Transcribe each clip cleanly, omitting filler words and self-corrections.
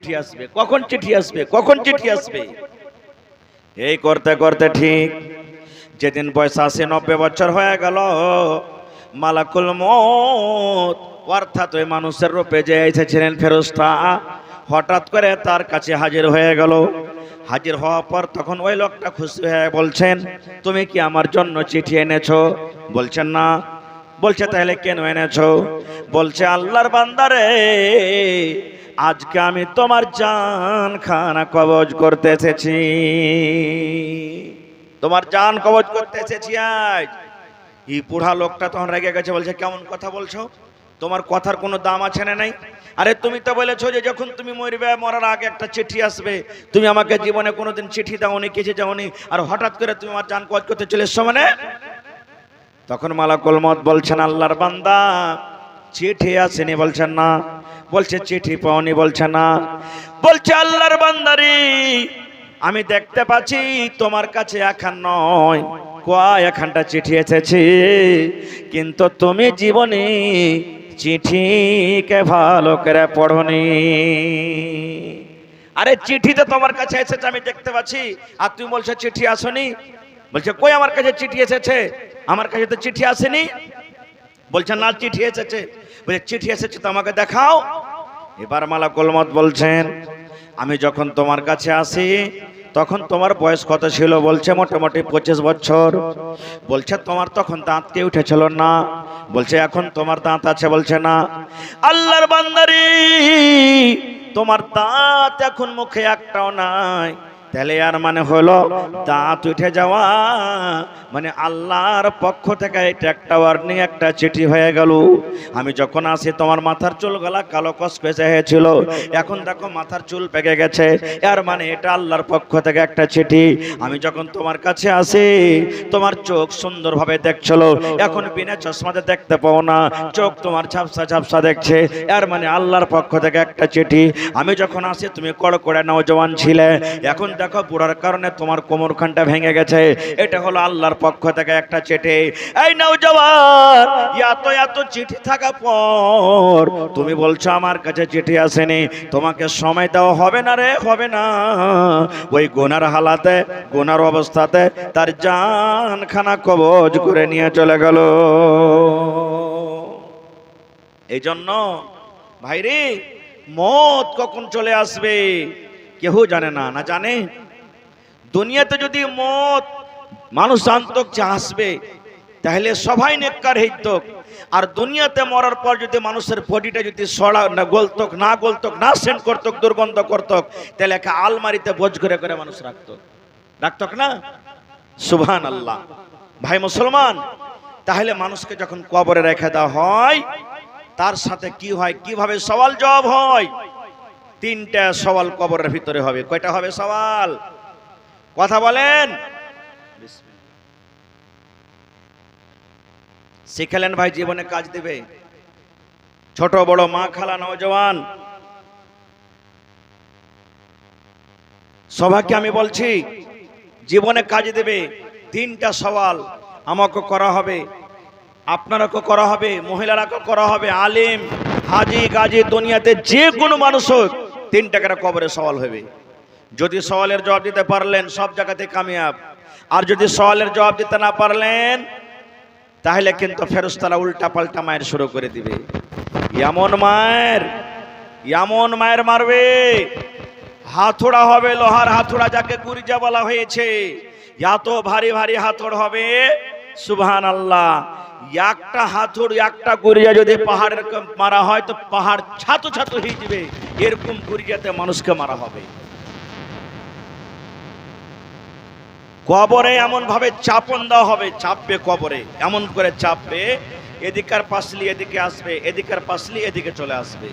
চিঠি আসবে, কখন চিঠি আসবে, কখন চিঠি আসবে। এই করতে করতে ঠিক যেদিন বয়স ৮০-৯০ বছর হয়ে গেল, মালাকুল মউত অর্থাৎ ওই মানুষের রূপে যে এসেছিলেন ফেরেশতা, হঠাৎ করে তার কাছে হাজির হয়ে গেল। হাজির হওয়ার পর তখন ওই লোকটা খুশি হয়ে বলছেন, তুমি কি আমার জন্য চিঠি এনেছো? বলছেন না। বলছে তাহলে কেন এনেছো? বলছে আল্লাহর বান্দারে, আজকে আমি তোমার জান খানা কবজ করতে এসেছি, তোমার জান কবজ করতে এসেছি আজ। এই বুড়া লোকটা তখন রেগে গেছে, বলছে কেমন কথা বলছো, তোমার কথার কোনো দাম আছে না নাই? আরে তুমি তো বলেছো যে যখন তুমি মরবে, মরার আগে একটা চিঠি আসবে, তুমি আমাকে জীবনে কোনোদিন চিঠি দাওনি, কিছু দাওনি, আর হঠাৎ করে তুমি আমার জান কবজ করতে চলে এসছো মানে? তখন মালাকুল মউত বলছেন, আল্লাহর বান্দা চিঠি আসেনি? বলছেন না। বলছে চিঠি পাওনি? বলছে না। বলছে আল্লাহর বান্দারি, আমি দেখতে পাচ্ছি তোমার কাছে এখন নয়, কয়েকখানটা চিঠি এসেছে, কিন্তু তুমি জীবনে চিঠিকে ভালো করে পড়নি। আরে চিঠি তো তোমার কাছে এসেছে আমি দেখতে পাচ্ছি, আর তুমি বলছো চিঠি আসেনি। বলছে কই আমার কাছে চিঠি এসেছে, আমার কাছে তো চিঠি আসেনি। বলছে না চিঠি এসেছে। বলছে চিঠি এসেছে তো আমাকে দেখাও। এবার মালাকুল মউত বলছেন, আমি যখন তোমার কাছে আসি তখন তোমার বয়স কত ছিল? বলছে মোটামুটি 25 বছর। বলছে তোমার তখন দাঁত কে উঠেছিল না? বলছে এখন তোমার দাঁত আছে? বলছে না। আল্লাহর বান্দারি, তোমার দাঁত এখন মুখে একটাও নাই, তাহলে আর মানে হলো দাঁত উঠে যাওয়া মানে আল্লাহর পক্ষ থেকে এটা একটা ওয়ার্নিং, একটা চিঠি হয়ে গেল। আমি যখন আসি তোমার মাথার চুলগুলা কালো কসকসে হয়েছিল, এখন দেখো মাথার চুল পেকে গেছে, এর মানে এটা আল্লাহর পক্ষ থেকে একটা চিঠি। আমি যখন তোমার কাছে আসি তোমার চোখ সুন্দরভাবে দেখছিল, এখন বিনা চশমাতে দেখতে পাও না, চোখ তোমার ঝাপসা ঝাপসা দেখছে, এর মানে আল্লাহর পক্ষ থেকে একটা চিঠি। আমি যখন আসি তুমি কড়কড়ে নওজওয়ান ছিলে, এখন দেখো বুড়ার কারণে তোমার কোমরখানটা ভেঙে গেছে, এটা হলো আল্লাহর পক্ষ থেকে একটা চিঠি। এই নওজওয়ান, এত এত চিঠি থাকা পর তুমি বলছো আমার কাছে চিঠি আসেনি, তোমাকে সময় দেওয়া হবে না রে, হবে না। ওই গুনার হালাতে, গুনার অবস্থাতে তার জান খানা কবজ করে নিয়ে চলে গেল। এই জন্য ভাইরে, মওত কখন চলে আসবে কেউ জানে না। না জানে? দুনিয়াতে যদি মওত মানুষ জানতো যে আসবে, তাহলে সবাই নেককার হইত। আর দুনিয়াতে মরার পর যদি মানুষের বডিটা যদি সড়া না গলতক, না গলতক, না সেন্ট করতক, দুর্গন্ধ করতক, তাহলে একটা আলমারিতে বোঝ করে করে মানুষ রাখতো, রাখতক না? সুবহানাল্লাহ। ভাই মুসলমান, তাহলে মানুষকে যখন কবরে রেখে দেওয়া হয়, তার সাথে কি হয়, কিভাবে সওয়াল জবাব হয়? 3টা সওয়াল কবরের ভিতরে হবে। কয়টা হবে সওয়াল? কথা বলেন। শিখালেন ভাই, জীবনে কাজ দিবে। ছোট বড়, মা খালা নওজওয়ান, সবাইকে আমি বলছি জীবনে কাজ দেবে। 3টা সওয়াল আমাকে করা হবে, আপনারাকে করা হবে, মহিলারাকে করা হবে, আলেম হাজি গাজী দুনিয়াতে যে কোনো মানুষ হোক, 3টা করে কবরে সওয়াল হবে। যদি সওয়ালের জবাব দিতে পারলেন সব জায়গাতে কামিয়াব, আর যদি সওয়ালের জবাব দিতে না পারলেন তাহলে কিন্তু ফেরেশতারা উল্টা পাল্টা মায়ের শুরু করে দিবে। এমন মায়ের, এমন মায়ের মারবে, হাতুড়া হবে, লোহার হাতুড়া, যাকে গুরিজা বলা হয়েছে। এত ভারী ভারী হাতুড় হবে, সুবহানাল্লাহ। একটা হাতুড়, একটা গুরিজা যদি পাহাড়ের মারা হয় তো পাহাড় ছাতু ছাতু হয়ে যাবে, এরকম গুরিজাতে মানুষকে মারা হবে। কবরে এমন ভাবে চাপন দেওয়া হবে, চাপবে কবরে, এমন করে চাপবে, এদিকার পাশলি এদিকে আসবে, এদিকার পাশলি এদিকে চলে আসবে,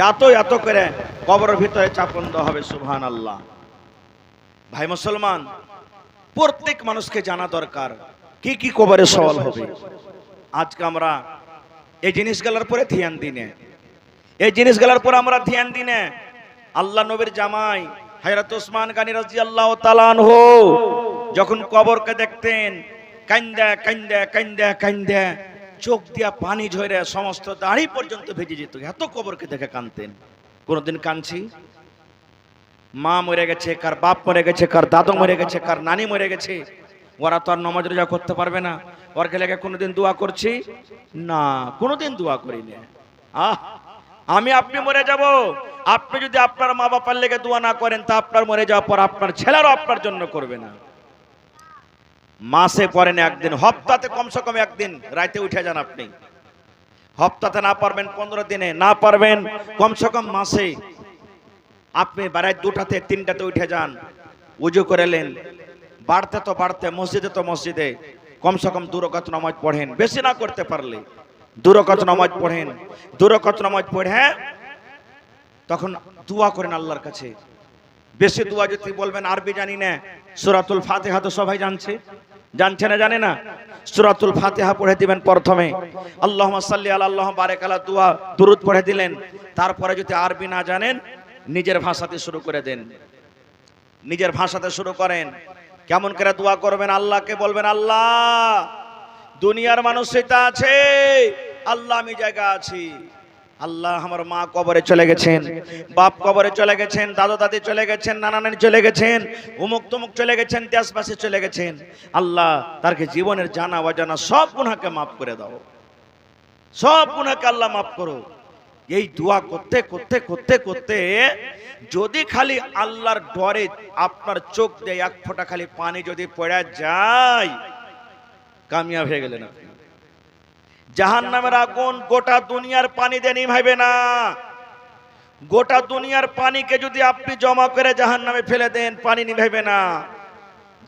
এত এত করে কবরের ভিতরে চাপন দেওয়া হবে। সুবহানাল্লাহ। ভাই মুসলমান, প্রত্যেক মানুষকে জানা দরকার কি কি কবরে সওয়াল হবে। আজকে আমরা এই জিনিসগুলোর পরে ধ্যান দিনে, এই জিনিসগুলোর পর আমরা ধ্যান দিনে। আল্লাহ নবীর জামাই হযরত ওসমান গনি রাদিয়াল্লাহু তাআলা আনহু যখন কবরকে দেখতেন, কান্দা কান্দা কান্দা কান্দা চোখ দিয়া পানি ঝরে সমস্ত দাড়ি পর্যন্ত ভেজে যেত, এত কবরকে দেখে কাঁদতেন। কোনদিন কাঁদছি? মা মরে গেছে, কার বাপ মরে গেছে, কার দাদু মরে গেছে, কার নানি মরে গেছে, ওরা তো আর নামাজ রোজা করতে পারবে না। ওর লেগে কোনোদিন দোয়া করছি না, কোনোদিন দোয়া করি না। আমি আপনি মরে যাব, আপনি যদি আপনার মা বাবার লেগে দোয়া না করেন তা আপনার মরে যাওয়ার পর আপনার ছেলেরাও আপনার জন্য করবে না। মাসে পড়েন একদিন, হপ্তাতে কমসে কম একদিন রাতে উঠে যান আপনি। হপ্তাতে না পারবেন 15 দিনে, না পারবেন কমসে কম মাসে আপনি বেড়ায় 2টাতে 3টাতে উঠে যান, উজু করেলেন, বাড়তে তো বাড়তে, মসজিদে তো মসজিদে কমসে কম 2 রাকাত নামাজ পড়েন, বেশি না করতে পারলে 2 রাকাত নামাজ পড়েন। 2 রাকাত নামাজ পড়ে তখন দোয়া করেন আল্লাহর কাছে। বেশি দোয়া যদি বলবেন আরবি জানি না, সূরাতুল ফাতিহা তো সবাই জানছে না জানে না? সূরাতুল ফাতিহা পড়ে দিবেন প্রথমে, আল্লাহুম্মা সাল্লি আলা আল্লাহুম্মা বারিক আলা দোয়া দুরূদ পড়ে দিলেন। তারপরে যদি আরবি না জানেন নিজের ভাষাতে শুরু করে দেন, নিজের ভাষাতে শুরু করেন। কেমন করে দোয়া করবেন? আল্লাহকে বলবেন, আল্লাহ দুনিয়ার মানুষ সেটা আছে, আল্লাহ আমি জায়গা আছি। আল্লাহ আমার মা কবরে চলে গেছেন, বাপ কবরে চলে গেছেন, দাদু দাদি চলে গেছেন, নানা নানি চলে গেছেন, অমুক তমুক চলে গেছেন, দেশবাসী চলে গেছেন। আল্লাহ তারকে জীবনের জানা অজানা সব গুনাহকে মাফ করে দাও, সব গুনাহকে আল্লাহ মাফ করো। এই দোয়া করতে করতে করতে করতে যদি খালি আল্লাহর ডরে আপনার চোখ দিয়ে এক ফোঁটা খালি পানি যদি পড়ে যায়, কামিয়াব হয়ে গেলেন আপনি। জাহান্নামের আগুন গোটা দুনিয়ার পানি দিয়ে নিভাইবে না। গোটা দুনিয়ার পানিকে যদি আপনি জমা করে জাহান্নামে ফেলে দেন, পানি নিভাইবে না।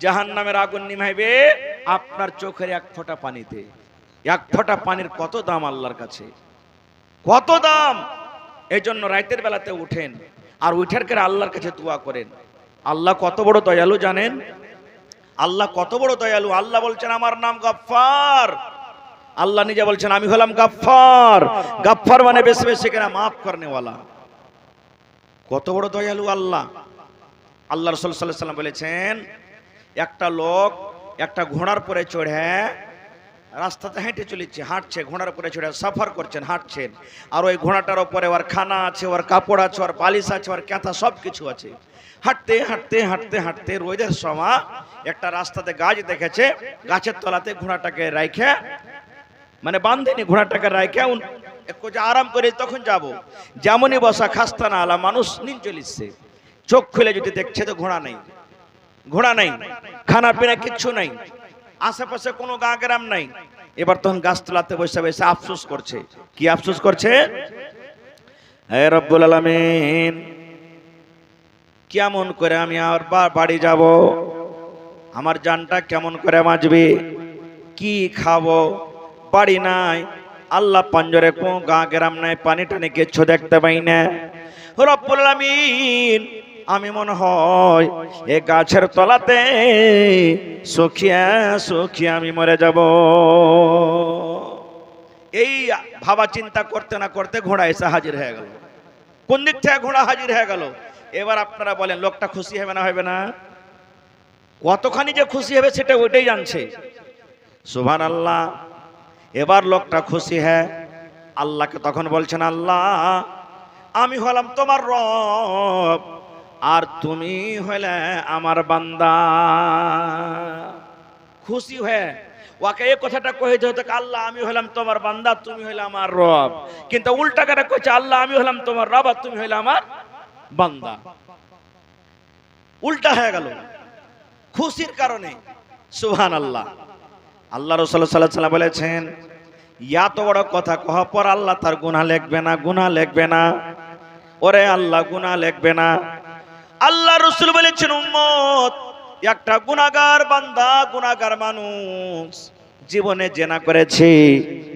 জাহান্নামের আগুন নিভাইবে আপনার চোখের এক ফোঁটা পানিতে। এক ফোঁটা পানির কত দাম আল্লাহর কাছে, কত দাম! এই জন্য রাতের বেলাতে উঠেন আর উঠার করে আল্লাহর কাছে দোয়া করেন। আল্লাহ কত বড় দয়ালু জানেন? আল্লাহ কত বড় দয়ালু! আল্লাহ বলছেন আমার নাম গফফার। আল্লাহ নিজে বলছেন আমি হলাম গফফার। গফফার মানে বেশি বেশি করে মাফ করনেওয়ালা। কত বড় দয়ালু আল্লাহ! আল্লাহ রাসূল সাল্লাল্লাহু আলাইহি ওয়াসাল্লাম বলেছেন, একটা লোক একটা ঘোড়ার পরে চড়ে রাস্তাতে হেঁটে চলেছে, হাঁটছে, ঘোড়ার উপরে চড়ে সফর করছেন, হাঁটছেন। আর ওই ঘোড়াটার উপরে ওর খানা আছে, ওর কাপড় আছে, ওর বালিশ আছে, ওর ক্যাথা সব কিছু আছে। হাঁটতে হাঁটতে হাঁটতে হাঁটতে রোদের সময় একটা রাস্তাতে গাছ দেখেছে, গাছের তলাতে ঘোড়াটাকে রাইখে, মানে বান্ধেনি, ঘোড়াটাকে রাইখে একটু আরাম করে তখন যাব। যেমনই বসা খাস্তা না আলা মানুষ নিন চলিচ্ছে। চোখ খুলে যদি দেখছে তো ঘোড়া নেই, ঘোড়া নাই, খানা পিনা কিচ্ছু নাই, আশেপাশে কোনো গা গ্রাম নাই। এবার তখন গাছতলাতে বসে বসে আফসোস করছে। কি আফসোস করছে? হে রব্বুল আলামিন, কেমন করে আমি আর বাড়ি যাব? আমার জানটা কেমন করে বাঁচবে? কি খাবো? বাড়ি নাই, আল্লাহ পাঞ্জরে কোনো গা গ্রাম নাই, পানি টানি কিচ্ছু দেখতে পাই না। রব্বুল আলামিন, আমি মনে হয় এই গাছের তলাতে শুকিয়ে শুকিয়ে আমি মরে যাব। এই ভাবা চিন্তা করতে না করতে ঘোড়া এসে হাজির হয়ে গেল। কোন দিক থেকে ঘোড়া হাজির হয়ে গেল? এবার আপনারা বলেন লোকটা খুশি হবে না হবে না? কতখানি যে খুশি হবে সেটা ওইটাই জানছে। সুবহানাল্লাহ। এবার লোকটা খুশি হ্যাঁ, আল্লাহকে তখন বলছেন, আল্লাহ আমি হলাম তোমার রব আর তুমি হইলে আমার বান্দা। খুশি হয়ে ওকে এই কথাটা কইতে হতো, আল্লাহ আমি হলাম তোমার বান্দা, তুমি হইলে আমার রব। কিন্তু উল্টা করে কইছে, আল্লাহ আমি হলাম তোমার রব আর তুমি হইলে আমার বান্দা। উল্টা হয়ে গেল খুশির কারণে। সুবহানাল্লাহ। আল্লাহ রাসূল সাল্লাল্লাহু আলাইহি ওয়াসাল্লাম বলেছেন, এত বড় কথা কহ পর আল্লাহ তার গুনাহ লিখবে না, গুনাহ লিখবে না। ওরে আল্লাহ গুনাহ লিখবে না। আল্লাহ রাসূল বলেছেন, উম্মত একটা গুনাহগার বান্দা, গুনাহগার মানুষ জীবনে জেনা করেছে,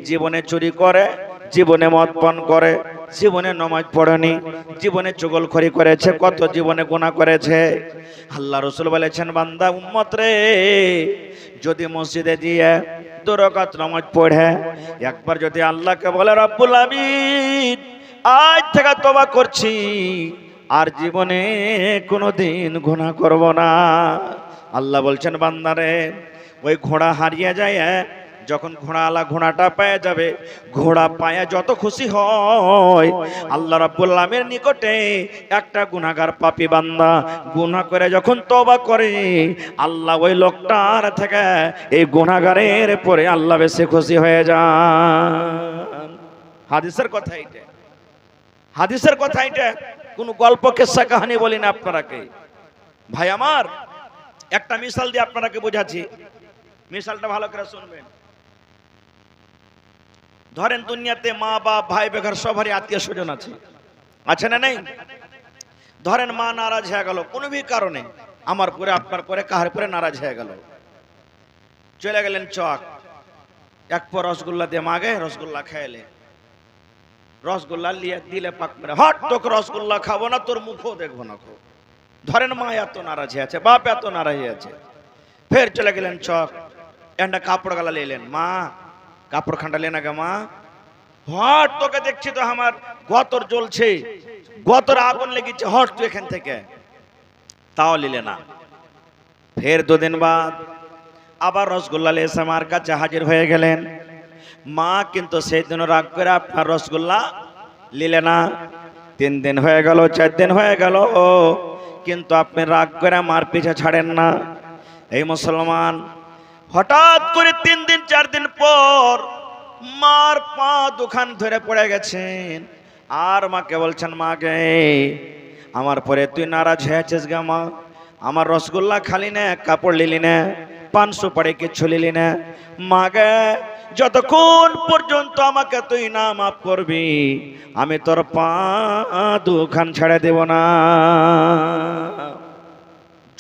জীবনে চুরি করে, জীবনে মদ পান করে, জীবনে নামাজ পড়েনি, জীবনে চুগলখড়ি করেছে, কত জীবনে গুনাহ করেছে। আল্লাহ রাসূল বলেছেন, বান্দা উম্মত রে, যদি মসজিদে দিয়ে 2 রাকাত নামাজ পড়ে একবার যদি আল্লাহকে বলে, রব্বুল আমিন আজ থেকে তওবা করছি, আর জীবনে কোনোদিন গুনাহ করব না। আল্লাহ বলছেন, বান্দারে ওই ঘোড়া হারিয়ে যায় যখন ঘোড়াওয়ালা ঘোড়াটা পেয়ে যাবে, ঘোড়া পায়ে যত খুশি হয়, আল্লাহ রাব্বুল আলামিনের নিকটে একটা গুনাহগার পাপী বান্দা গুনাহ করে যখন তওবা করে, আল্লাহ ওই লোকটার থেকে এই গুনাহগারের পরে আল্লাহ বেশি খুশি হয়ে যান। হাদিসের কথা এটা, হাদিসের কথা এটা, কোন গল্প কিসসা কাহিনী বলি না আপনারাকে। ভাই আমার, একটা মিসাল দিয়ে আপনারাকে বোঝাচ্ছি, মিসালটা ভালো করে শুনবেন। ধরেন দুনিয়াতে মা বাপ ভাই বেঘর সবারই আত্মীয় স্বজন আছে না নেই? ধরেন মা নারাজ হয়ে গেল কোনো ভি কারণে, আমার পরে আপনার পরে কাহার পরে নারাজ হয়ে গেল, চলে গেলেন চক, এক পর রসগোল্লা দিয়ে মাগে রসগোল্লা খাইলে, রসগোল্লা লিয়ে দিলে পাক মেরে, হট তোকে রসগোল্লা খাবো না, তোর মুখও দেখবো না। ধরেন মা এত নারাজ হয়ে আছে, বাপ এত নারাজ হয়ে আছে, ফের চলে গেলেন চক, একটা কাপড় গালা নিলেন, মা কাপড় খান্ডা লেনা গে মা, হট তোকে দেখছি তো আমার গতর জ্বলছে, গতর আগুন লেগেছে, হট তুই এখান থেকে, তাও নিলে না। ফের দুদিন বাদ আবার রসগোল্লা লেসে আমার কাছে হাজির হয়ে গেলেন, মা কিন্তু সেই দিন রাগ করে আপনার রসগোল্লা নিলে না। 3 দিন হয়ে গেল, 4 দিন হয়ে গেল, কিন্তু আপনি রাগ করে মার পিছে ছাড়েন না। এই মুসলমান, হঠাৎ করে 3 দিন 4 দিন পর মার পা দুখান ধরে পড়ে গেছেন, আর মাকে বলছেন, মা গে আমার পরে তুই নারাজ হয়েছিস গা মা, আমার রসগোল্লা খালি না, কাপড় লিলি না, 500 পড়ে কিছু লিলি না, মা গে যতক্ষণ পর্যন্ত আমাকে তুই না মাফ করবি আমি তোর পা দুখান ছেড়ে দেব না।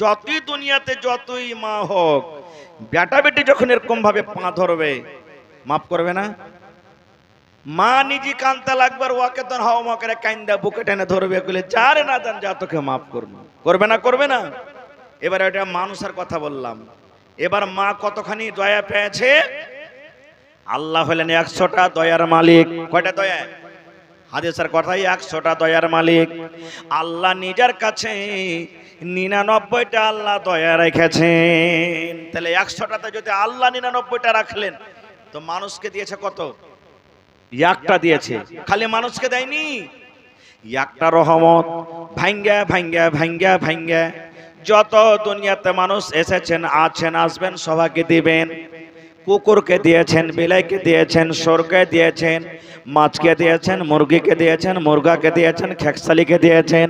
যতই দুনিয়াতে যতই মা হোক, বেটা বেটি যখন এরকম ভাবে পা ধরবে, মাফ করবে না? মা নিজে কানতে লাগবে, ওকে তোর হাওয়া মকেরে কান্দা বুকে টেনে ধরবে, বলে যারে না জান যা তোকে মাফ করবো, করবে না? করবে না? এবার এটা মানুষের কথা বললাম। এবার মা কতখানি দয়া পেয়েছে? আল্লাহ হলেন 100টা দয়ার মালিক। কয়টা দয়া? হাদিসের কথাই 100টা দয়ার মালিক। আল্লাহ নিজের কাছে 99টা আল্লাহ দয়া রেখেছেন। তাহলে 100টাতে যদি আল্লাহ 99টা রাখলেন, তো মানুষকে দিয়েছে কত? একটা দিয়েছে। খালি মানুষকে দেয়নি, একটা রহমত ভাঙ্গা ভাঙ্গা ভাঙ্গা ভাঙ্গা যত দুনিয়াতে মানুষ এসেছেন, আছেন, আসবেন, সবাইকে দিবেন। কুকুরকে দিয়েছেন, বিলাইকে দিয়েছেন, সরকে দিয়েছেন, মাছকে দিয়েছেন, মুরগিকে দিয়েছেন, মুরগাকে দিয়েছেন, খেকসালিকে দিয়েছেন,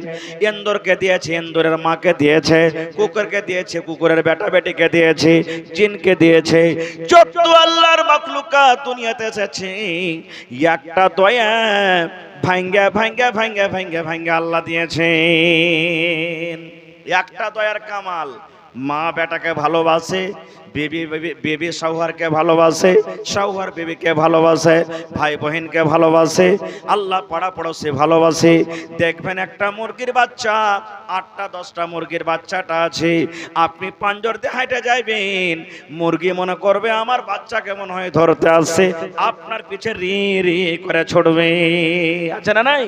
ইন্দুরকে দিয়েছে, ইন্দুরের মাকে দিয়েছে, কুকুরকে দিয়েছে, কুকুরের বেটা বেটিকে দিয়েছে, জিনকে দিয়েছে। যত আল্লাহর মাখলুকাত দুনিয়াতে এসেছে, একটা দয়া ভাঙ্গা ভাঙ্গা ভাঙ্গা ভাঙ্গা ভাঙ্গা আল্লাহ দিয়েছেন। একটা দয়ার কামাল। মা বেটাকে ভালোবাসে, বেবি সৌহারকে ভালোবাসে, সৌহার বেবিকে ভালোবাসে, ভাই বোনকে ভালোবাসে, আল্লাহ পাড়া পড়োশি ভালোবাসে। দেখবেন একটা মুরগির বাচ্চা, 8টা 10টা মুরগির বাচ্চাটা আছে, আপনি পাঞ্জর দিয়ে হাঁটে যাইবেন, মুরগি মনে করবে আমার বাচ্চাকে মনে হয় ধরতে আসছে, আপনার পিছে রি রি করে ছড়বে। আছে না নাই?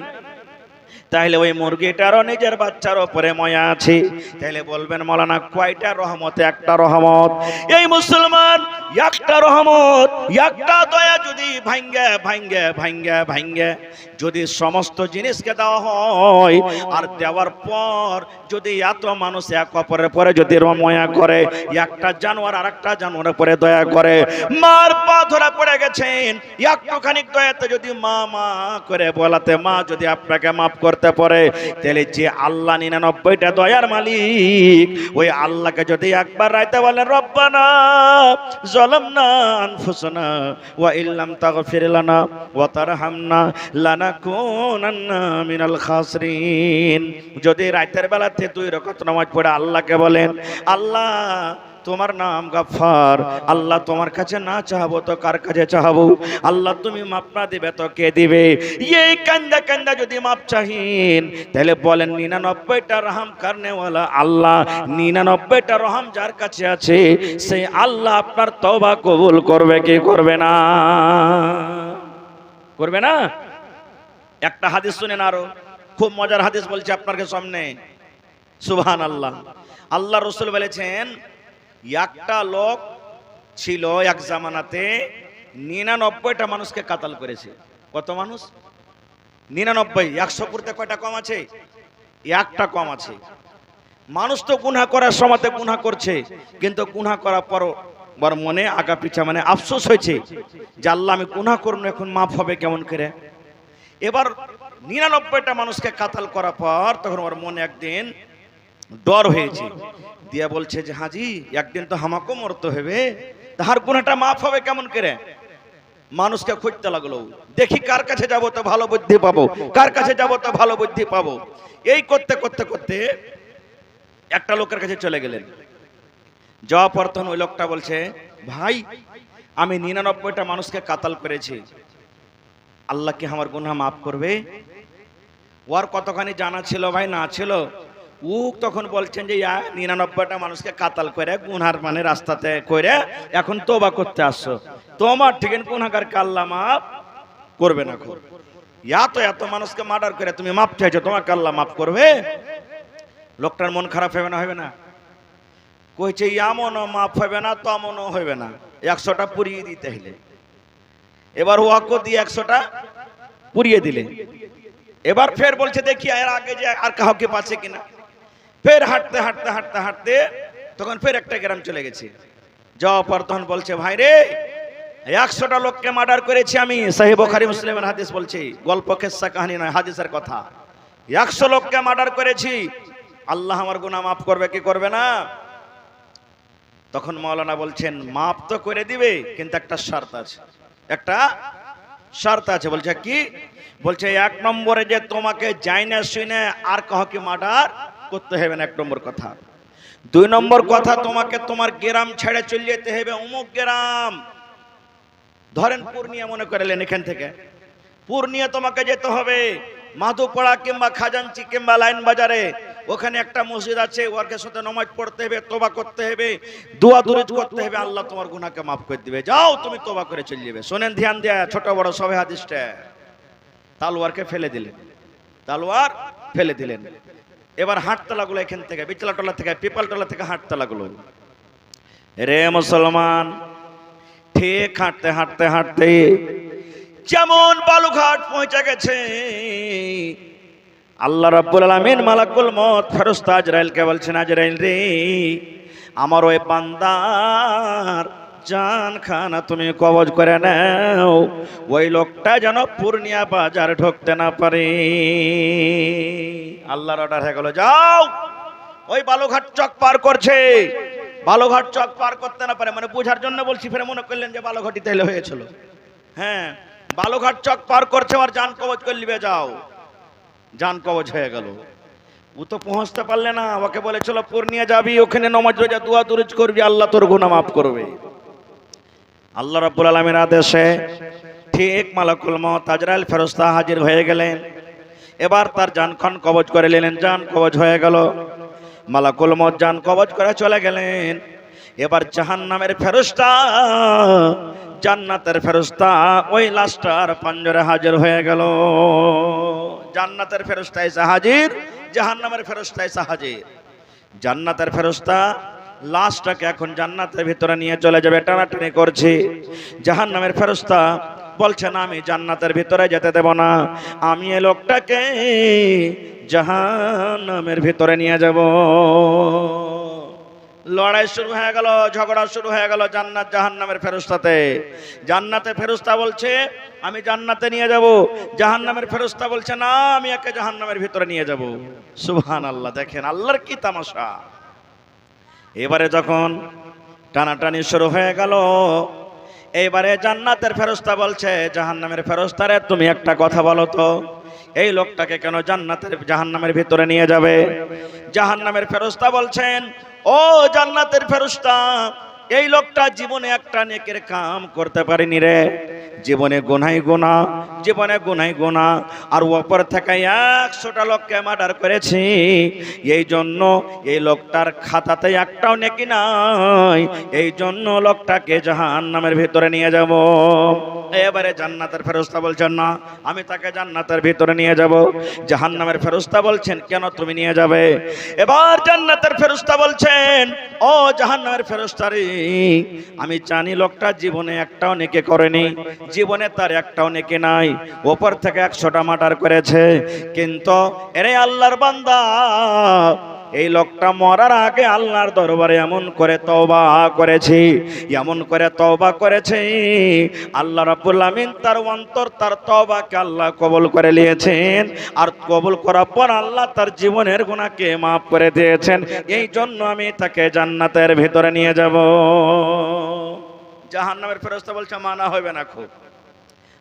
তাহলে ওই মুরগিটারও নিজের বাচ্চার উপরে ময়া আছে। তাহলে বলবেন মৌলানা কয়টা রহমত? একটা রহমত। এই মুসলমান, একটা রহমত, একটা দয়া যদি ভাঙ্গা ভাঙ্গা ভাঙ্গা ভাঙ্গা যদি সমস্ত জিনিসকে দেওয়া হয়, আর দেওয়ার পর যদি এত মানুষ এক অপরের পরে যদি ময়া করে, একটা জানোয়ার আর একটা জানোয়ারের পরে দয়া করে, মার পা ধরা পড়ে গেছেন, একটুখানি দয়াতে যদি মা মা করে বলাতে মা যদি আপনাকে মাফ করতে পড়ে, তাহলে যে আল্লাহ 99টা দয়ার মালিক, ওই আল্লাহকে যদি একবার রাইতে বলেন, রব্বানা যালামনা আনফুসানা ওয়া ইল্লাম তাগফির লানা ওয়া তারহামনা লানাকুনান্না মিনাল খাসিরিন, যদি রাতের বেলাতে 2 রাকাত নামাজ পড়ে আল্লাহকে বলেন, আল্লাহ তোমার নাম গফফার, আল্লাহ তোমার কাছে না চাহবো তো কার কাছে চাহবো, আল্লাহ তুমি মাপ না দিবে তো কে দিবে, এই কান্দা কান্দা যদি মাপ চাহিন, তাহলে বলেন 99টা রহম করনেওয়ালা আল্লাহ, 99টা রহম যার কাছে আছে, সেই আল্লাহ আপনার তওবা কবুল করবে কি করবে না? করবে না? একটা হাদিস শুনেন, আরো খুব মজার হাদিস বলছি আপনার সামনে। সুবহানাল্লাহ। আল্লাহ রাসূল বলেছেন, একটা লোক ছিল এক জামানাতে 99টা মানুষকে কাতাল করেছে। কত মানুষ? 99। 100 করতে কয়টা কম আছে? একটা কম আছে। মানুষ তো গুনাহ করার সময়তে গুনাহ করছে, কিন্তু গুনাহ করার পর বড় মনে আগা পিছা মানে আফসোস হয়েছে যে আল্লাহ আমি গুনাহ করব না, এখন মাফ হবে কেমন করে। এবার 99টা মানুষকে কাতাল করার পর তখন ওর মনে একদিন ডর হয়েছে, দিয়া বলছে যে হাজি একদিন তো আমাকেও মরতে হবে, তাহার গুনাহটা মাফ হবে কেমন করে। মানুষকে খুঁজতে লাগলো, দেখি কার কাছে যাবো তো ভালো বুদ্ধি পাবো, কার কাছে যাবো তো ভালো বুদ্ধি পাবো। এই করতে করতে করতে একটা লোকের কাছে চলে গেলেন। যাওয়ার পর তখন ওই লোকটা বলছে, ভাই আমি 99টা মানুষকে কাতাল করেছি, আল্লাহ কি আমার গুনাহ মাফ করবে? ওর কতখানি জানা ছিল ভাই না ছিল, ও তখন বলছেন যে 99টা মানুষকে কাতাল করে গুনার মানে রাস্তাতে করে এখন তওবা করতে আসছো, তোমার ঠিক গুনাহগারকে আল্লাহ মাফ করবে না। এত মানুষকে মার্ডার করে তুমি মাফ চাইছো, তোমাকে আল্লাহ মাফ করবে? লোকটার মন খারাপ হবে না? হবে না? কইছে এমনও মাফ হবে না, তেমনও হবে না, 100টা পুড়িয়ে দিতে হলে। এবার ওয়াকো দিয়ে 100টা পুড়িয়ে দিলে। এবার ফের বলছে দেখি এর আগে যে আর কাউকে পাচ্ছে কিনা। ফের হাঁটতে হাঁটতে হাঁটতে হাঁটতে তখন ফের একটা গ্রাম চলে গেছে। যাওয়ার পর তখন বলছে ভাই রে 100টা লোককে মার্ডার করেছি আমি, সহিহ বুখারী মুসলিমের হাদিস বলছি, গল্প কিসসা কাহিনী নয়, হাদিসের কথা। 100 লোককে মার্ডার করেছি, আল্লাহ আমার গুনাহ মাফ করবে কি করবে না? তখন মাওলানা বলছেন মাফ তো করে দিবে, কিন্তু একটা শর্ত আছে। একটা শর্ত আছে। বলছে কি? বলছে 1 নম্বরে যে তোমাকে জাইনা শুনে আর কাউকে মার্ডার করতে হবে না, 1 নম্বর কথা। 2 নম্বর কথা, তোমাকে তোমার গ্রাম ছেড়ে চলে যেতে হবে, অমুক গ্রাম, ধরেন পূর্ণিয়া মনে করলেন, এখান থেকে পূর্ণিয়া তোমাকে যেতে হবে, মাধুপাড়া কিংবা খাজাঞ্চি কিংবা লাইন বাজারে ওখানে একটা মসজিদ আছে, ওয়ার্কের সাথে নামাজ পড়তে হবে, তওবা করতে হবে, দোয়া দুরুদ করতে হবে, আল্লাহ তোমার গুনাহকে মাফ করে দিবে। যাও তুমি তওবা করে চলে যাবে। শুনেন ধ্যান দিয়ে, ছোট বড় সবাই হাদিসটা। তালোয়ারকে ফেলে দিলেন, তালোয়ার ফেলে দিলেন। এবার হাঁটতে লাগলো, এখান থেকে বিচলাটলা থেকে পিপালটলা থেকে হাঁটতে লাগলো। রে মুসলমান, ঠিক হাঁটতে হাঁটতে হাঁটতে যেমন বালুঘাট পৌঁছে গেছে, আল্লাহ রাব্বুল আলামিন মালাকুল মউত ফেরেশতা আজরাইলকে বলছেন, আজরাইল রে আমার ওই বান্দার জান খানা তুমি কবজ করে নাও, ওই লোকটা যেন পূর্ণিয়া বাজার ঢুকতে না পারে। আল্লাহর অর্ডার হয়ে গেল, যাও। ওই বালুঘাট চক পার করছে, বালুঘাট চক পার করতে না পারে, মানে বোঝার জন্য বলছি, ফের মনে করলেন যে বালুঘাটি তাহলে হয়েছিল। হ্যাঁ, বালুঘাট চক পার করছে, আর জান কবজ করে নিবে, যাও। জান কবজ হয়ে গেল। ও তো পৌঁছতে পারলে না, ওকে বলেছিল পূর্ণিয়া যাবি, ওখানে নামাজ রোজা দোয়া দুরুদ করবি, আল্লাহ তোর গুনাহ মাফ করবে। আল্লাহ রাব্বুল আলামিনের আদেশে ঠিক মালাকুল মউত আজরাইল ফেরেশতা হাজির হয়ে গেলেন। এবার তার জানখান কবজ করে নিলেন, জান কবজ হয়ে গেল। মালাকুল মউত জান কবজ করে চলে গেলেন। এবার জাহান্নামের ফেরেশতা, জান্নাতের ফেরেশতা ওই লাশটার পাঞ্জরে হাজির হয়ে গেল। জান্নাতের ফেরেশতা এসে হাজির, জাহান্নামের ফেরেশতা এসে হাজির। জান্নাতের ফেরেশতা লাশটাকে এখন জান্নাতের ভিতরে নিয়ে চলে যাবে, টানাটানি করছে। জাহান্নামের ফেরেশতা বলছে না, আমি জান্নাতের ভিতরে যেতে দেব না, আমি এই লোকটাকে জাহান্নামের ভিতরে নিয়ে যাব। লড়াই শুরু হয়ে গেল, ঝগড়া শুরু হয়ে গেল জান্নাত জাহান্নামের ফেরেশতাতে। জান্নাতের ফেরেশতা বলছে আমি জান্নাতে নিয়ে যাব, জাহান্নামের ফেরেশতা বলছে না, আমি একে জাহান্নামের ভিতরে নিয়ে যাব। সুবহানাল্লাহ, দেখেন আল্লাহর কি তামাশা। এবারে যখন টানাটানি শুরু হয়ে গেল, এইবারে জান্নাতের ফেরেশতা বলছে জাহান্নামের ফেরেশতারে, তুমি একটা কথা বলো তো, এই লোকটাকে কেন জাহান্নামের ভিতরে নিয়ে যাবে? জাহান্নামের ফেরেশতা বলছেন, ও জান্নাতের ফেরেশতা, এই লোকটা জীবনে একটা নেকের কাম করতে পারেনি রে, জীবনে গুনাই গুনাহ, জীবনে গুনাই গুনাহ, আর ওপর থেকে 100টা লোককে মার্ডার করেছি, এই জন্য এই লোকটার খাতাতে একটাও নেকি নাই, এই জন্য লোকটাকে জাহান্নামের ভিতরে নিয়ে যাব। এবারে জান্নাতের ফেরেশতা বলছেন না, আমি তাকে জান্নাতের ভিতরে নিয়ে যাব। জাহান্নামের ফেরেশতা বলছেন কেন তুমি নিয়ে যাবে? এবার জান্নাতের ফেরেশতা বলছেন, ও জাহান্নামের ফেরেশতা রে, আমি জানি লোকটা জীবনে একটাও নেকি করেনি, জীবনে তার একটাও নেকি নাই, ওপর থেকে 100টা মার্ডার করেছে। কিন্তু এরে আল্লাহর বান্দা, এই লোকটা মরার আগে আল্লাহর দরবারে এমন করে তওবা করেছে, এমন করে তওবা করেছে, আল্লাহ রাব্বুল আমিন তার অন্তর, তার তওবাকে আল্লাহ কবুল করে নিয়েছেন। আর কবুল করার পর আল্লাহ তার জীবনের গুনাহকে মাফ করে দিয়েছেন। এই জন্য আমি তাকে জান্নাতের ভিতরে নিয়ে যাব। জাহান্নামের ফেরেশতা বলছে মানা হবে না। খুব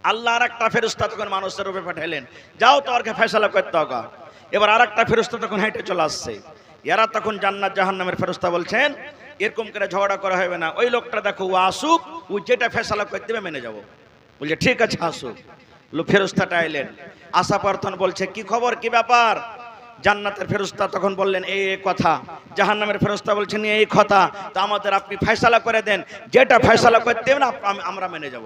আল্লাহ আর একটা ফেরেশতা তখন মানুষের রূপে পাঠাইলেন, যাও তোরকে ফয়সালা করতে হবে। এবার আর একটা ফেরেশতা তখন হেঁটে চলে আসছে। এরা তখন জান্নাত জাহান্নামের ফেরেশতা বলছেন এরকম করে ঝগড়া করা হবে না, ওই লোকটা দেখো ও আসুক, ও যেটা ফয়সালা করতে দেবে মেনে যাবো। বলছে ঠিক আছে আসুক। ফেরেশতাটা এলেন, আসা প্রার্থনা বলছে কি খবর, কি ব্যাপার? জান্নাতের ফেরেশতা তখন বললেন এই কথা। জাহান্নামের ফেরেশতা বলছেন এই কথা। তা আমাদের আপনি ফয়সালা করে দেন, যেটা ফয়সালা করতে দেবেন আমরা মেনে যাব,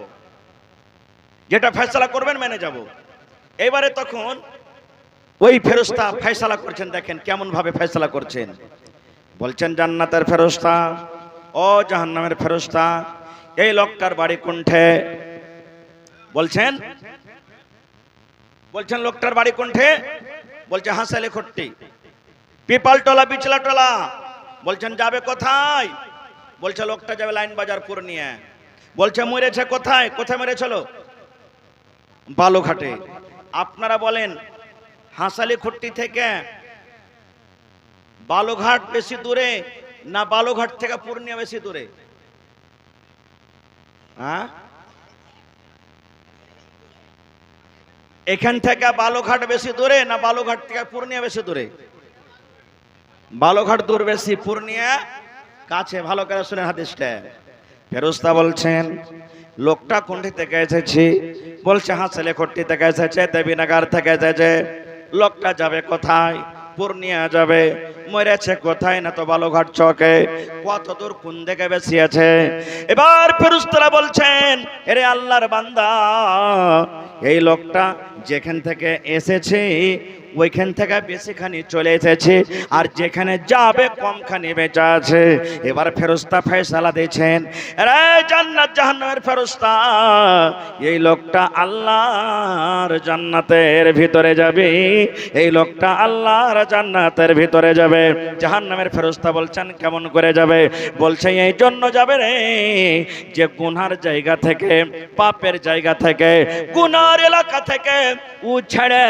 যেটা ফয়সালা করবেন মেনে যাব। এবারে তখন ওই ফেরেশতা ফয়সালা করছেন, দেখেন কেমন ভাবে ফয়সালা করছেন। বলছেন জান্নাতের ফেরেশতা, ও জাহান্নামের ফেরেশতা, এই লোকটার বাড়ি কোনঠে? বলছেন লোকটার বাড়ি কোনঠে? বলছে হাসালে খট্টি, পিপালটলা, বিচলাটলা। বলছেন যাবে কোথায়? বলছে লোকটা যাবে লাইন বাজার পূর্ণিয়া। বলছে মরেছে কোথায়? কোথায় মরেছিল? বালুঘাটে। আপনারা বলেন হাসালি খুট্টি থেকে বালুঘাট বেশি দূরে না বালুঘাট থেকে পূর্ণিয়া বেশি দূরে? হ্যাঁ, এখান থেকে বালুঘাট বেশি দূরে না বালুঘাট থেকে পূর্ণিয়া বেশি দূরে? বালুঘাট দূর বেশি, পূর্ণিয়া কাছে। ভালো করে শুনে হাদিসটা। ফেরেশতা বলছেন লোকটা কোনটি থেকে এসেছে? বলছে হাসালে খট্টি থেকে এসেছে, দেবীনগর থেকে এসেছে। লোকটা যাবে কোথায়? পূর্ণিয়া যাবে। মরেছে কোথায়? না তো বালুঘাট চকে। কত দূর, কোন দিকে বেশি আছে? এবার ফেরেশতারা বলছেন এরে আল্লাহর বান্দা, এই লোকটা যেখান থেকে এসেছে ওইখান থেকে বেশিখানি চলে এসেছে, আর যেখানে যাবে কমখানি বেঁচে আছে। এবার ফেরেশতা ফয়সালা দিয়েছেন, রে জান্নাত জাহান্নামের ফেরেশতা, এই লোকটা আল্লাহর জান্নাতের ভিতরে যাবে, এই লোকটা আল্লাহর জান্নাতের ভিতরে যাবে। জাহান্নামের ফেরেশতা বলছেন কেমন করে যাবে? বলছে এই জন্য যাবে রে যে গুনার জায়গা থেকে, পাপের জায়গা থেকে, গুনার এলাকা থেকে ও ছেড়ে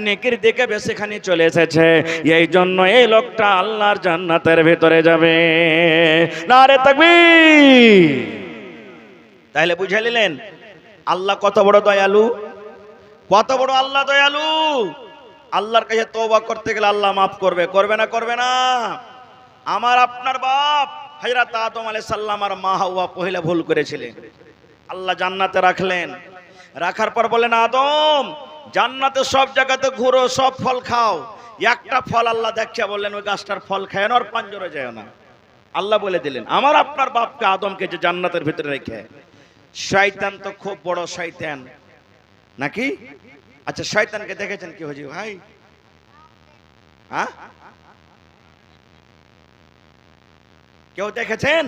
নেকির দিকে বেশিখানি চলে এসেছে। এই জন্য এই লোকটা আল্লাহর জান্নাতের ভিতরে যাবে। নারে তাকবীর। তাহলে বুঝে নিলেন আল্লাহ কত বড় দয়ালু, কত বড় আল্লাহ দয়ালু। আল্লাহর কাছে তওবা করতে গেলে আল্লাহ মাফ করবে, করবে না? করবে না? আমার আপনার বাপ হযরত আদম আলাইহিস সালাম আর মা হাওয়া পহিলা ভুল করেছিলেন। আল্লাহ জান্নাতে রাখলেন, রাখার পর বলেন আদম জান্নাতে সব জায়গাতে ঘুরো, সব ফল খাও, একটা ফল আল্লাহ দেখছে বললেন ওই গাছটার ফল খায় না, আর পাঞ্জরে যায় না। আল্লাহ বলে দিলেন আমার আপনার বাপকে আদমকে যে জান্নাতের ভিতরে রেখে। শয়তান তো খুব বড় শয়তান নাকি? আচ্ছা শয়তানকে দেখেছেন কি হজি ভাই? হ্যাঁ, কেউ দেখেছেন?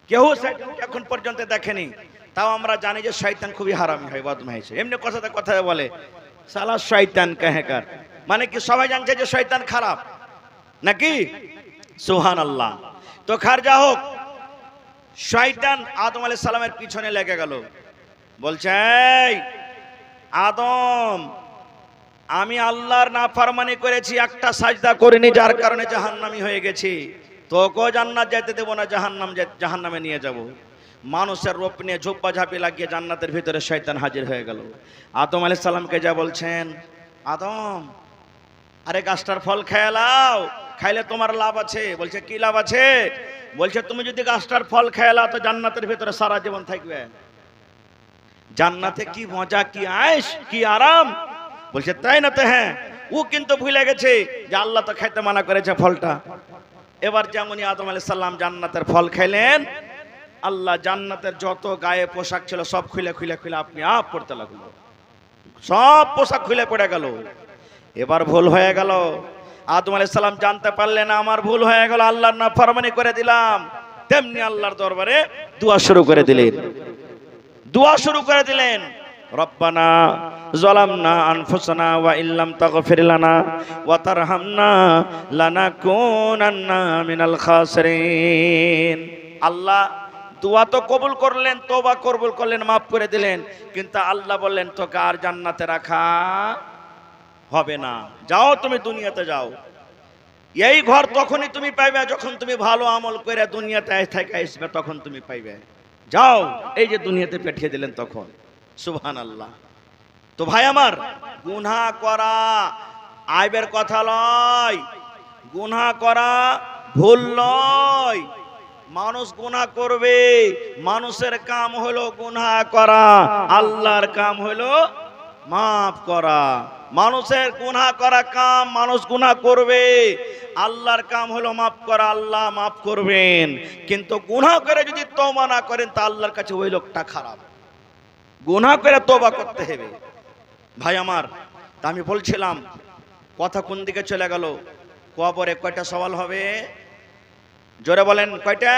কেউ এখন পর্যন্ত দেখেনি। তাও আমরা জানি যে শয়তান খুবই হারামি হয়, বদমাইশ। এমনি কথাতে কথায় বলে সালা শয়তান কাহেকার, মানে কি সবাই জানছে যে শয়তান খারাপ নাকি? সুবহানাল্লাহ। তো খার যা হোক, শয়তান আদম আলাইহিস সালামের পিছনে লেগে গেল। বলছে এই আদম, আমি আল্লাহর নাফরমানি করেছি, একটা সাজদা করিনি, যার কারণে জাহান্নামী হয়ে গেছি। তোকেও জান্নাত যেতে দেব না, জাহান্নামে নিয়ে যাব। মানুষের রূপ নিয়ে ঝোপ্পা ঝাঁপি লাগিয়ে জান্নাতের ভিতরে শয়তান হাজির হয়ে গেল। আদম আলাইহিস সালামকে যা বলছেন, আদম আরে গাছটার ফল খেয়ে লাও, খাইলে তোমার লাভ আছে। বলছে কি লাভ আছে? বলছে তুমি যদি গাছটার ফল খেয়ে লাও তো জান্নাতের ভিতরে সারা জীবন থাকবে। জান্নাতে কি মজা, কি আয়েশ, কি আরাম। বলছে তাই না? তো হ্যাঁ। ও কিন্তু ভুলে গেছে যে আল্লাহ তো খাইতে মানা করেছে ফলটা। এবার যেমনই আদম আলাইহিস সালাম জান্নাতের ফল খাইলেন, আল্লাহ জান্নাতের যত গায়ে পোশাক ছিল সব খুলে খুলে খুলে আপনি আপ পড়তে লাগলো, সব পোশাক খুলে পড়ে গেল। এবার ভুল হয়ে গেল। আদম আলাইহিস সালাম জানতে পারলেন আমার ভুল হয়ে গেল, আল্লাহর নাফরমানি করে দিলাম। তেমনি আল্লাহর দরবারে দোয়া শুরু করে দিলেন। দোয়া শুরু করে দিলেন, রব্বানা যালামনা আনফুসানা ওয়া ইল্লাম তাগফির লানা ওয়া তারহামনা লানাকুনান্না মিনাল খাসিরিন। আল্লাহ দোয়া তো কবুল করলেন, তওবা কবুল করলেন, মাফ করে দিলেন, কিন্তু আল্লাহ বললেন তোকে আর জান্নাতে রাখা হবে না, যাও তুমি দুনিয়াতে যাও। এই ঘর তখনই তুমি পাইবে যখন তুমি ভালো আমল করে দুনিয়াতে থেকে আসবে, তখন তুমি পাইবে। যাও, এই যে দুনিয়াতে পাঠিয়ে দিলেন তখন। সুবহানাল্লাহ। তো ভাই আমার, গুনাহ করা আইবের কথা নয়, গুনাহ করা ভুল নয়। মানুষ গুনাহ করবে, মানুষের কাম হলো গুনাহ করা, আল্লাহর কাম হলো মাফ করা। মানুষের গুনাহ করা কাম, মানুষ গুনাহ করবে, আল্লাহর কাম হলো মাফ করা, আল্লাহ মাফ করবেন। কিন্তু গুনাহ করে যদি তওবা না করেন তা আল্লাহর কাছে ওই লোকটা খারাপ। গুনাহ করে তওবা করতে হবে। ভাই আমার, তা আমি বলছিলাম কথা কোন দিকে চলে গেল? কবরে কয়টা সওয়াল হবে? জোরে বলেন কয়টা?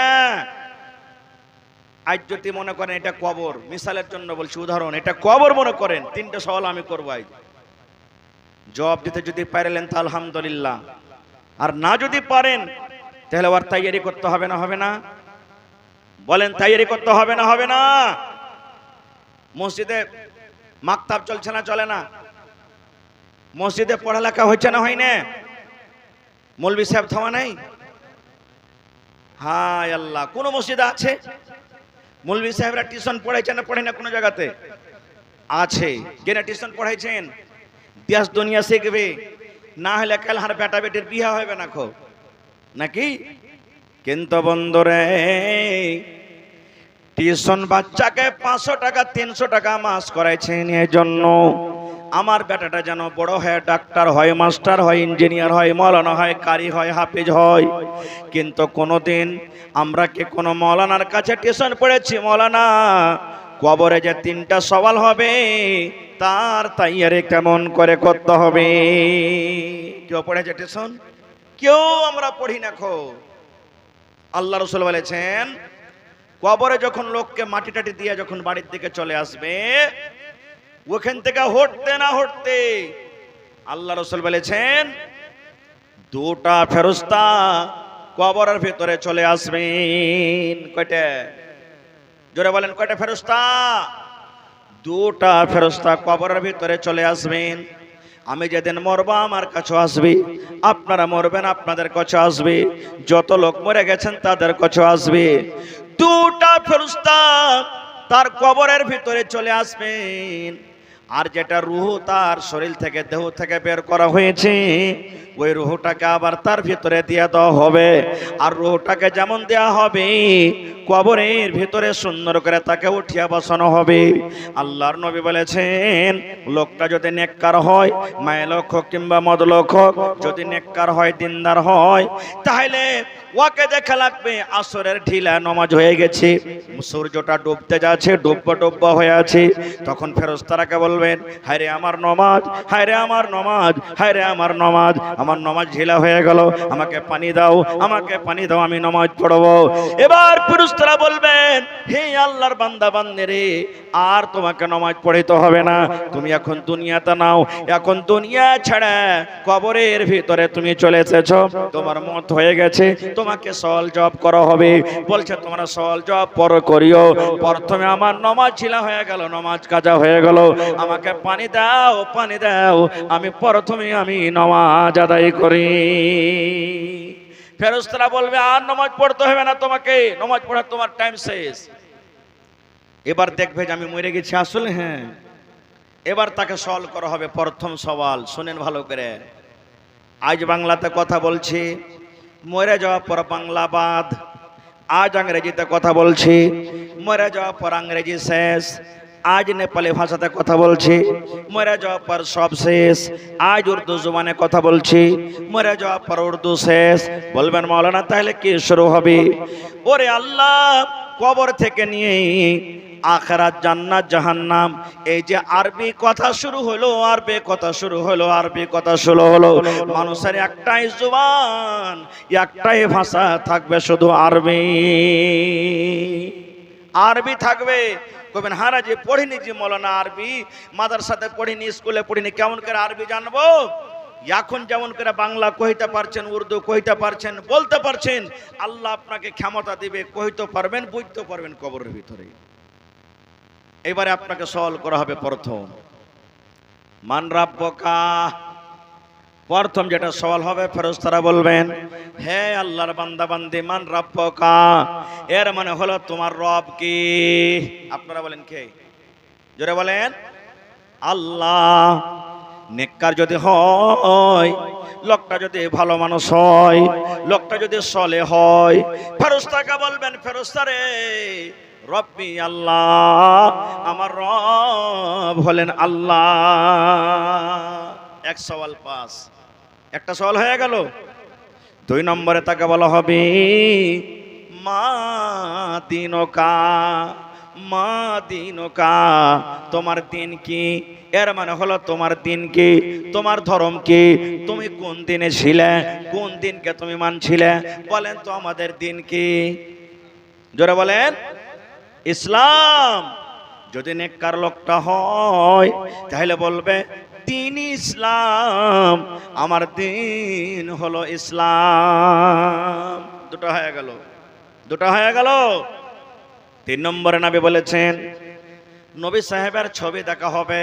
আজ যদি মনে করেন এটা কবর, মিসালের জন্য বলছি, উদাহরণ, এটা কবর মনে করেন, 3টে সওয়াল আমি করব। আজ জবাব দিতে যদি পারলেন তা আলহামদুলিল্লাহ, আর না যদি পারেন তাহলে আর তৈরি করতে হবে না? হবে না? বলেন তৈরি করতে হবে না? হবে না? মসজিদে মাকতাব চলছে না চলে না? মসজিদে পড়ালেখা হচ্ছে না হয় না? মৌলভী সাহেব থামা নাই? হায় আল্লাহ, কোন মসজিদে আছে মৌলভী সাহেবরা টিউশন পড়াইছে না পড়ে না? কোন জায়গাতে আছে যেটা টিউশন পড়াইছেন, দেশ দুনিয়া শিখবে, না হলে কাল হার বেটা বেটির বিয়া হবে না খো নাকি? কিন্তু বন্ধুরে, টিউশন বাচ্চাকে 500 টাকা 300 টাকা মাস করাইছেন এই জন্য আমার বেটাটা যেন বড় হয়, ডাক্তার হয়, মাস্টার হয়, ইঞ্জিনিয়ার হয়, মাওলানা হয়, কারি হয়, হাফেজ হয়। কিন্তু কোনোদিন আমরা কি কোনো মাওলানার কাছে টিউশন পড়েছি? মাওলানা কবরে যে 3টা সওয়াল হবে তার তৈয়ারি কেমন করে করতে হবে? কেউ পড়েছে টিউশন? কেউ আমরা পড়ি না খো। আল্লাহ রাসূল বলেছেন, কবরে যখন লোককে মাটি টাটি দিয়ে যখন বাড়ির দিকে চলে আসবে, ওখান থেকে হটতে না হটতে আল্লাহ রাসূল বলেছেন 2টা ফেরেশতা কবরের ভিতরে চলে আসবেন। কয়টা? জোরে বলেন কয়টা ফেরেশতা? 2টা ফেরেশতা কবরের ভিতরে চলে আসবেন। আমি যেদিন মরবো আমার কাছে আসবে, আপনারা মরবেন আপনাদের কাছে আসবে, যত লোক মরে গেছেন তাদের কাছে আসবে। 2টা ফেরেশতা তার কবরের ভিতরে চলে আসবেন। আর যেটা রূহ তার শরীর থেকে, দেহ থেকে বের করা হয়েছে, ওই রূহটাকে আবার তার ভিতরে দিয়ে দেওয়া হবে। আর রূহটাকে যেমন দেওয়া হবে, কবরের ভিতরে সুন্দর করে তাকে উঠিয়া বসানো হবে। আল্লাহর নবী বলেছেন, লোকটা যদি নেককার হয়, মায় লোক হোক কিংবা মদ লোক হোক, যদি নেককার হয়, দিনদার হয়, তাহলে ওকে দেখা লাগবে আসরের ঢিলা নামাজ হয়ে গেছে, সূর্যটা ডুবতে যাচ্ছে, ডুববা হয়ে আছে। তখন ফেরেশতারাকে বলবেন, হায় রে আমার নামাজ, হায় রে আমার নামাজ, হায় রে আমার নামাজ, আমার নামাজ ঢিলা হয়ে গেল, আমাকে পানি দাও, আমাকে পানি দাও, আমি নামাজ পড়বো। এবার ফেরেশতারা বলবেন, হে আল্লাহর বান্দা বান্দী রে, আর তোমাকে নামাজ পড়িতে হবে না, তুমি এখন দুনিয়াতে নাও, এখন দুনিয়া ছেড়ে কবরের ভিতরে তুমি চলে এসেছো, তোমার মত হয়ে গেছে, তোমাকে সওয়াল জবাব করা হবে। বলছে তোমরা সওয়াল জবাব পরে করিও, প্রথমে আমার নামাজ ছিলা হয়ে গেল, নামাজ কাজা হয়ে গেল, আমাকে পানি দাও, পানি দাও, আমি প্রথমে আমি নামাজ আদায় করি। ফেরেশতারা বলবে, আর নামাজ পড়তে হবে না, তোমাকে নামাজ পড়ার তোমার টাইম শেষ। এবার দেখবে যে আমি মরে গেছি আসলে। হ্যাঁ, এবার তাকে সওয়াল করা হবে। প্রথম সওয়াল শুনেন ভালো করে, আজ বাংলাতে কথা বলছি, মরে যাওয়ার পর বাংলা বাদ। আজ ইংরেজিতে কথা বলছি, মরে যাওয়ার পর ইংরেজি শেষ। আজ নেপালি ভাষাতে কথা বলছি, মরে যাওয়ার পর সব শেষ। আজ উর্দু জবানে কথা বলছি, মরে যাওয়ার পর উর্দু শেষ। বলবেন মাওলানা তাহলে কি শুরু হবে? ওরে আল্লাহ, কবর থেকে নিয়ে আখিরাত, জান্নাত, জাহান্নাম, এই যে আরবি কথা শুরু হলো, আরবি কথা শুরু হলো, আরবি কথা শুরু হলো। মানুষের একটাই জবান, একটাই ভাষা থাকবে, শুধু আরবি। আরবি থাকবে। কবেন হারা যে পড়িনি যে মৌলানা আরবি, মাদ্রাসাতে পড়িনি, স্কুলে পড়িনি, কেমন করে আরবি জানবো? এখন যেমন করে বাংলা কইতে পারছেন, উর্দু কইতে পারছেন, বলতে পারছেন, আল্লাহ আপনাকে ক্ষমতা দিবে, কইতে পারবেন, বুঝতে পারবেন কবরের ভিতরে। এবারে আপনাকে সওয়াল করা হবে প্রথম, মান রাব্বুকা। প্রথম যেটা সওয়াল হবে, ফেরেশতারা বলবেন, হে আল্লাহর বান্দা বান্দি, মান রাব্বুকা, এর মানে হলো তোমার রব কি? আপনারা বলেন কে? জোরে বলেন। আল্লাহ। নেককার যদি হয়, লোকটা যদি ভালো মানুষ হয়, লোকটা যদি সলে হয়, ফেরেশতাকে বলবেন, ফেরেশতারে রব্বি আল্লাহ, আমার রব হলেন আল্লাহ। এক সওয়াল পাস, একটা সওয়াল হয়ে গেল। দুই নম্বরে তাকে বলা হবে মা দিনুকা, মা দিনুকা, তোমার দিন কি? এর মানে হলো তোমার দিন কি, তোমার ধর্ম কি, তুমি কোন দিনে ছিলে, কোন দিনকে তুমি মানছিলে? বলেন তো আমাদের দিন কি? জোরে বলেন। ইসলাম। যদি নেককার লোকটা হয় তাহলে বলবে দিন ইসলাম, আমার দিন হলো ইসলাম। দুটো হয়ে গেল, দুটো হয়ে গেল। তিন নম্বরে নবী বলেছেন, নবী সাহেবের ছবি দেখা হবে,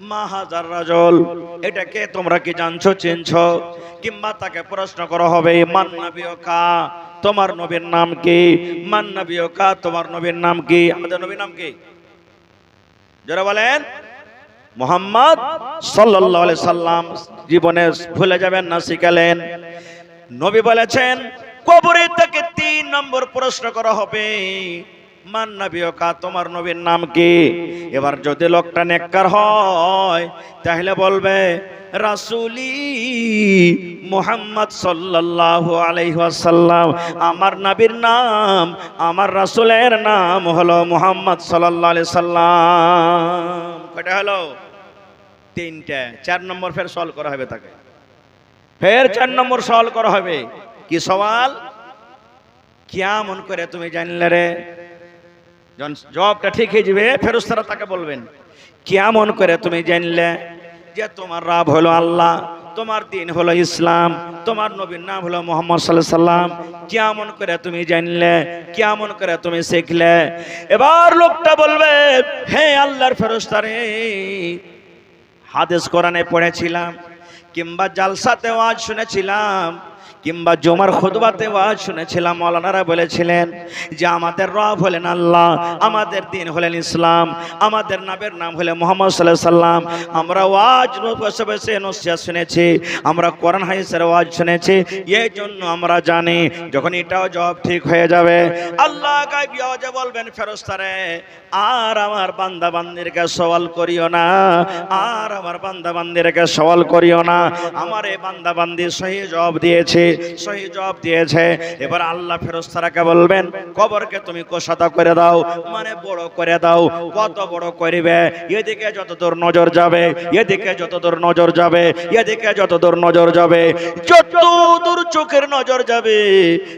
মা হাজার রাজল, এটাকে তোমরা কি জানছো, চিনছো? কিংবা তাকে প্রশ্ন করা হবে, মান নবিয়কা, তোমার নবীর নাম কি? মান নবিয়কা, তোমার নবীর নাম কি? আমাদের নবীর নাম কি? যারা বলেন মুহাম্মদ সাল্লাল্লাহু আলাইহি সাল্লাম। জীবনে ভুলে যাবেন না, শিখালেন। নবী বলেছেন, কবরে তাকে 3 নম্বর প্রশ্ন করা হবে, মান নবিয়কা, তোমার নবীর নাম কি? এবার যদি লোকটা নেককার হয় তাহলে বলবে রাসূলি মুহাম্মদ সাল্লাল্লাহু আলাইহি ওয়াসাল্লাম, আমার নবীর নাম, আমার রাসূলের নাম হলো মুহাম্মদ সাল্লাল্লাহু আলাইহি সাল্লাম। কয়টা হলো? 3টা। 4 নম্বর ফের সওয়াল করা হবে তাকে, ফের 4 নম্বর সওয়াল করা হবে। কি সওয়াল? কেমন করে তুমি জানলে রে? যখন জবাবটা ঠিক হয়ে যাবে, ফেরেশতারা তাকে বলবেন, কেমন করে তুমি জানলে যে তোমার রব হলো আল্লাহ, তোমার দিন হলো ইসলাম, তোমার নবীর নাম হলো মুহাম্মদ সাল্লাল্লাহু আলাইহি সাল্লাম? কেমন করে তুমি জানলে, কেমন করে তুমি শিখলে? এবার লোকটা বলবে, হে আল্লাহর ফেরেশতারে, হাদিস কোরআনে পড়েছিলাম, কিংবা জালসাতে ওয়াজ শুনেছিলাম, কিংবা জুমার খুতবাতে ওয়াজ শুনেছিলাম, মাওলানারা বলেছিলেন যে আমাদের রব হলেন আল্লাহ, আমাদের দিন হলেন ইসলাম, আমাদের নবীর নাম হলো মুহাম্মদ সাল্লাল্লাহু আলাইহি সাল্লাম। আমরা ওয়াজ বসে বসে নসিহত শুনেছি, আমরা কোরআন হাদিসের ওয়াজ শুনেছি, এই জন্য আমরা জানি যখন এটাও জবাব ঠিক হয়ে যাবে, আল্লাহ গায়বী আওয়াজে বলবেন, ফেরেশতারে আর আমার বান্দা বান্দিরকে সওয়াল করিও না, আর আমার বান্দা বান্দিরকে সওয়াল করিও না, আমার এই বান্দা বান্দি সহি জবাব দিয়েছে, সহি জবাব দিয়েছে। এবার আল্লাহ ফেরেশতারাকে বলবেন, কবরকে তুমি কোষাদা করে দাও, মানে বড় করে দাও। কত বড় করিবে? এদিকে যতদূর নজর যাবে, এদিকে যতদূর নজর যাবে, এদিকে যতদূর নজর যাবে, যতদূর চোখের নজর যাবে,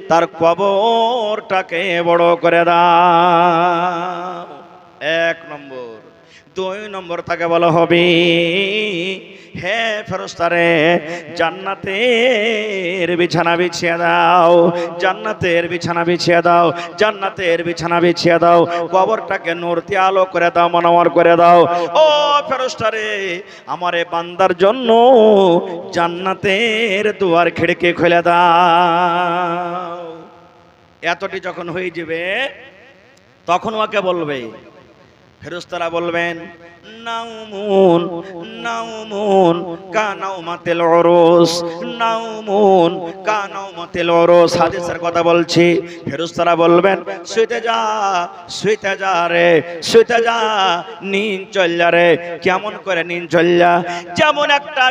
তার কবরটাকে বড় করে দাও। 1 নম্বর। 2 নম্বর তাকে বলা হবে, হে ফেরেশতারে, জান্নাতের বিছানা বিছিয়ে দাও, জান্নাতের বিছানা বিছিয়ে দাও, জান্নাতের বিছানা বিছিয়ে দাও, কবরটাকে নূর দিয়ে আলো করে দাও, মনোয়ার করে দাও। ও ফেরেশতারে, আমার এই বান্দার জন্য জান্নাতের দুয়ার খিড়কি খুলে দাও। এতটি যখন হয়ে যাবে, তখন ওকে বলবে, ফেরেশতারা বলবেন নাউমুন নাউমুন কানাউমাতিল উরুস, নাউমুন কানাউমাতিল উরুস। হাদিসের কথা বলছি। ফেরেশতারা বলবেন শুইতে যা, শুইতে যা রে, শুইতে যা, নিন চল যা রে। কেমন করে নিন চল যা? যেমন একটা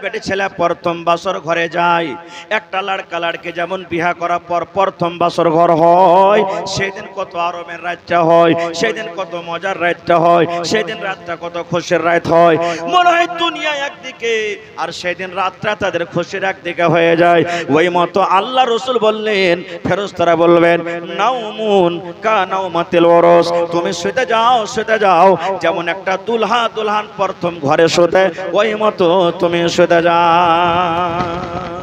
বেটে ছেলে প্রথম বাসর ঘরে যায়, একটা লড়কা লড়কি যেমন বিয়া করার পর প্রথম বাসর ঘর হয়, সেদিন কত আরামের রাতটা হয়, সেদিন কত মজার রাতটা হয়, সেদিন রাতটা কত খুশির রাত হয়। মনে হয় দুনিয়া একদিকে আর সেদিন রাতটা তাদের খুশির একদিকে হয়ে যায়। ওই মতো আল্লাহ রসুল বললেন, ফেরেশতারা বলবেন নাউমুন কানাউমাতিল উরুস, তুমি শুতে যাও, শুতে যাও। যেমন একটা দুলহান প্রথম ঘরে শুতে, ওই মতো তুমি শুতে যাও।